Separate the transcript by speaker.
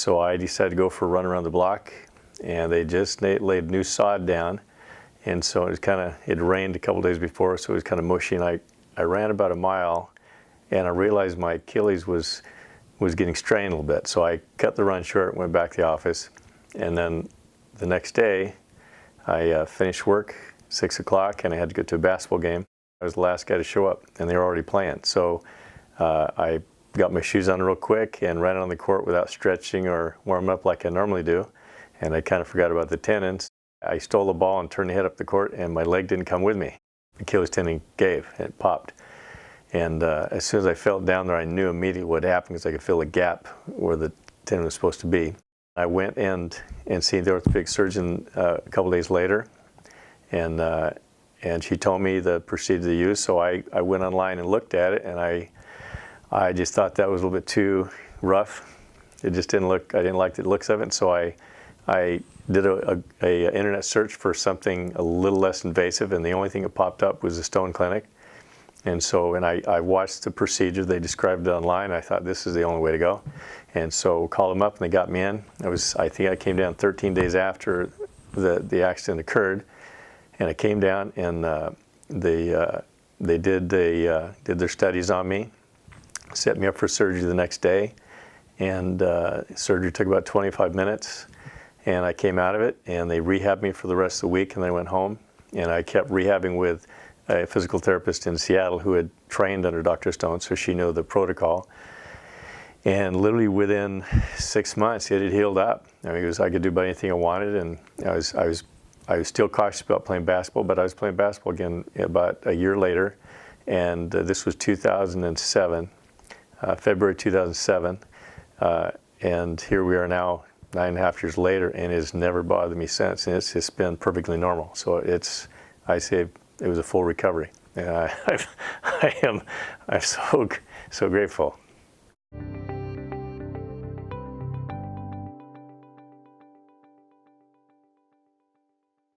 Speaker 1: So I decided to go for a run around the block, and they just laid new sod down. And so it was it rained a couple days before, so it was kind of mushy. And I ran about a mile, and I realized my Achilles was getting strained a little bit. So I cut the run short, went back to the office, and then the next day, I finished work, 6 o'clock, and I had to go to a basketball game. I was the last guy to show up, and they were already playing. So I got my shoes on real quick and ran on the court without stretching or warming up like I normally do. And I kind of forgot about the tendons. I stole the ball and turned the head up the court, and my leg didn't come with me. Achilles tendon gave, and it popped. And as soon as I fell down there, I knew immediately what happened because I could feel a gap where the tendon was supposed to be. I went and seen the orthopedic surgeon a couple days later, and she told me the procedure to use. So I went online and looked at it, and I just thought that was a little bit too rough. It just didn't look. I didn't like the looks of it. So I did a internet search for something a little less invasive, and the only thing that popped up was the Stone Clinic. And so, I watched the procedure. They described it online. I thought this is the only way to go. And so called them up, and they got me in. I think I came down 13 days after the accident occurred, and I came down, and they did their studies on me, set me up for surgery the next day, and surgery took about 25 minutes, and I came out of it, and they rehabbed me for the rest of the week, and then I went home, and I kept rehabbing with a physical therapist in Seattle who had trained under Dr. Stone, so she knew the protocol. And literally within 6 months, it had healed up. I mean, I could do about anything I wanted, and I was still cautious about playing basketball, but I was playing basketball again about a year later, and this was 2007, February 2007, and here we are now, 9.5 years later, and it's never bothered me since, and it's just been perfectly normal. So I say it was a full recovery, and I'm so grateful.